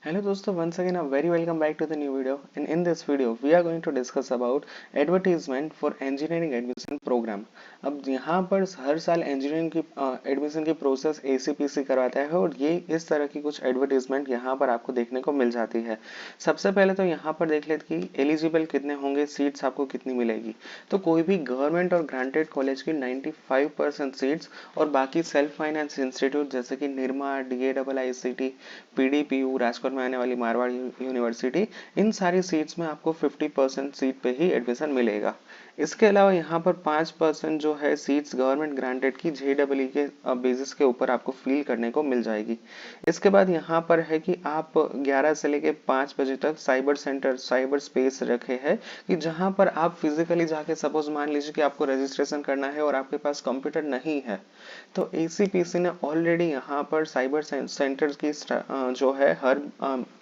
Hello दोस्तों, once again a very welcome back to the new video. And in this video we are going to discuss about advertisement for engineering admission program. अब यहाँ पर हर साल engineering की admission की process ACPC करवाता है और ये इस तरह की कुछ एडवर्टीजमेंट यहाँ पर आपको देखने को मिल जाती है। सबसे पहले तो यहाँ पर देख लेते कि एलिजिबल कितने होंगे, सीट्स आपको कितनी मिलेगी। तो कोई भी गवर्नमेंट और ग्रांटेड कॉलेज की 95% सीट्स और बाकी सेल्फ फाइनेंस इंस्टीट्यूट जैसे कि निर्मा, DAIICT, PDPU, राजकोट में आने वाली मारवाड़ यूनिवर्सिटी, इन सारी सीट्स में आपको 50% सीट पे ही एडमिशन मिलेगा। इसके अलावा यहाँ पर 5% जो है सीट्स गवर्नमेंट ग्रांटेड की JEE के बेसिस के ऊपर आपको फिल करने को मिल जाएगी। इसके बाद यहाँ पर है कि आप 11 से लेके 5 बजे तक साइबर सेंटर, साइबर स्पेस रखे हैं कि जहाँ पर आप फिजिकली जाके, सपोज मान लीजिए कि आपको रजिस्ट्रेशन करना है और आपके पास कंप्यूटर नहीं है, तो एसीपीसी ने ऑलरेडी यहाँ पर साइबर सेंटर की जो है हर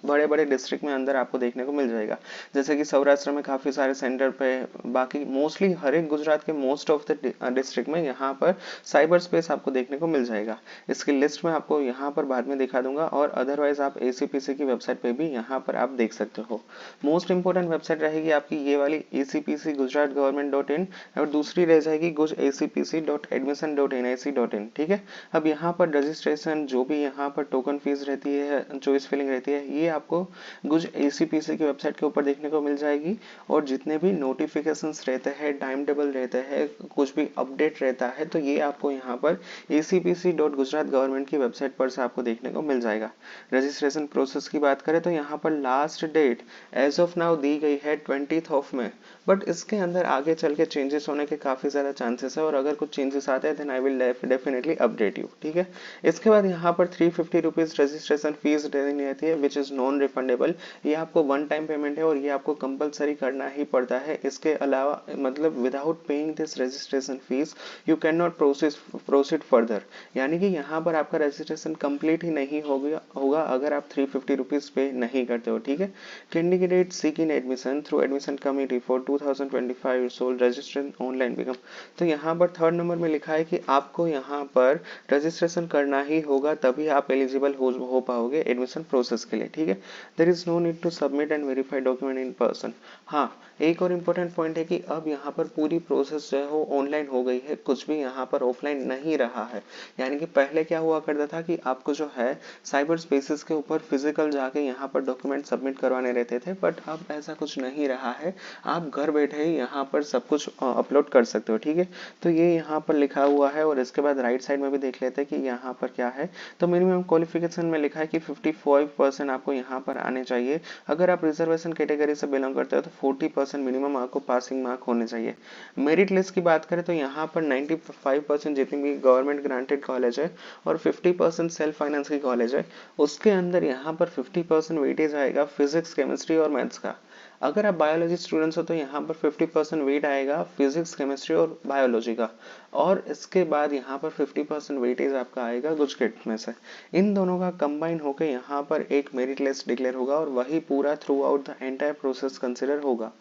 बड़े बड़े डिस्ट्रिक्ट में अंदर आपको देखने को मिल जाएगा। जैसे कि सौराष्ट्र में काफी सारे सेंटर पे, बाकी मोस्टली हर एक गुजरात के मोस्ट ऑफ द डिस्ट्रिक्ट में यहाँ पर साइबर स्पेस आपको देखने को मिल जाएगा। इसकी लिस्ट में आपको यहाँ पर बाद में दिखा दूंगा और अदरवाइज आप एसीपीसी की वेबसाइट पे भी यहाँ पर आप देख सकते हो। मोस्ट इंपोर्टेंट वेबसाइट रहेगी आपकी ये वाली ACPC गुजरात गवर्नमेंट.in और दूसरी रह जाएगी गुज acpc.admission.nic.in। ठीक है। अब यहाँ पर रजिस्ट्रेशन, जो भी यहाँ पर टोकन फीस रहती है, चॉइस फिलिंग रहती है, ये आपको गुज ACPC की वेबसाइट के ऊपर देखने को मिल जाएगी। और जितने भी नोटिफिकेशंस रहते हैं, टाइम टेबल रहते हैं, कुछ भी अपडेट रहता है, तो ये आपको यहाँ पर acpc.gujarat गवर्नमेंट की वेबसाइट पर से आपको देखने को मिल जाएगा। रजिस्ट्रेशन प्रोसेस की बात करें तो यहाँ पर last date as of now दी गई है 20 मई, बट इसके अंदर आगे चल के चेंजेस होने के काफी ज्यादा चांसेस है और अगर कुछ चेंजेस आते हैं then I will definitely update you. ठीक है। इसके बाद यहाँ पर 350 रुपीज रजिस्ट्रेशन फीस देनी रहती है विच इज नॉन रिफंडेबल। ये आपको वन टाइम पेमेंट है और ये आपको कंपलसरी करना ही पड़ता है। इसके अलावा मतलब without paying this registration fees you can not proceed further, यानी कि यहाँ पर आपका रजिस्ट्रेशन कंप्लीट ही नहीं होगा अगर आप 350 रुपीज पे नहीं करते हो। ठीक है। Candidate seeking admission through admission committee for 2025 sole registration online become. तो यहाँ पर थर्ड नंबर में लिखा है कि आपको यहाँ पर रजिस्ट्रेशन करना ही होगा, तभी आप एलिजिबल हो पाओगे एडमिशन प्रोसेस के लिए। ठीक है। There is no need to submit and verify document in person. हाँ, एक और इम्पोर्टेंट पॉइंट है कि अब यहाँ पर पूरी प्रोसेस जो है वो ऑनलाइन हो गई है, कुछ भी यहाँ पर ऑफलाइन नहीं रहा है। यानी कि पहले क्या हुआ करता था कि आपको जो है साइबर स्पेसेस के ऊपर फिजिकल जाके यहाँ पर डॉक्यूमेंट सबमिट करवाने रहते थे, बट अब ऐसा कुछ नहीं रहा है। आप घर बैठे ही यहाँ पर सब कुछ अपलोड कर सकते हो। ठीक है। तो ये यहाँ पर लिखा हुआ है और इसके बाद राइट साइड में भी देख लेते हैं कि यहाँ पर क्या है। तो मिनिमम क्वालिफिकेशन में लिखा है कि 55% आपको यहाँ पर आने चाहिए। अगर आप रिजर्वेशन कैटेगरी से बिलोंग करते हो तो 40% मिनिमम आपको पासिंग मार्क होने चाहिए। मेरिट लिस्ट की बात करें तो यहाँ पर 95% जितनी भी गवर्नमेंट ग्रांटेड कॉलेज है और 50% सेल्फ फाइनेंस की कॉलेज है, उसके अंदर यहाँ पर 50% वेटेज आएगा फिजिक्स, केमिस्ट्री और मैथ्स का। अगर आप बायोलॉजी स्टूडेंट्स हो तो यहाँ पर 50% वेट आएगा फिजिक्स, केमिस्ट्री और बायोलॉजी का। और इसके बाद यहाँ पर 50% वेटेज आपका आएगा गुजकेट में से। इन दोनों का कंबाइन होकर यहाँ पर एक मेरिट लिस्ट डिक्लेयर होगा और वही पूरा through out the entire process consider होगा।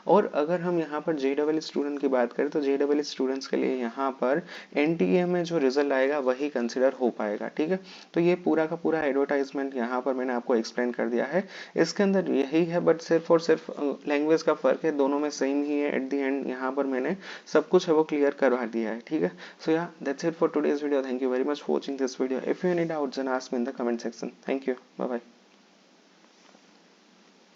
और अगर हम यहाँ पर JEE स्टूडेंट की बात करें तो JEE स्टूडेंट्स के लिए यहाँ पर NTA में जो रिजल्ट आएगा वही कंसिडर हो पाएगा। ठीक है। तो ये पूरा का पूरा एडवर्टाइजमेंट यहाँ पर मैंने आपको एक्सप्लेन कर दिया है। इसके अंदर यही है, बट सिर्फ और सिर्फ लैंग्वेज का फर्क है, दोनों में सेम ही है। एट द एंड यहाँ पर मैंने सब कुछ है वो क्लियर करवा दिया है। ठीक है। So yeah that's it for today's video. Thank you very much for watching this video. If you any doubts then ask me in the comment section. Thank you. Bye bye.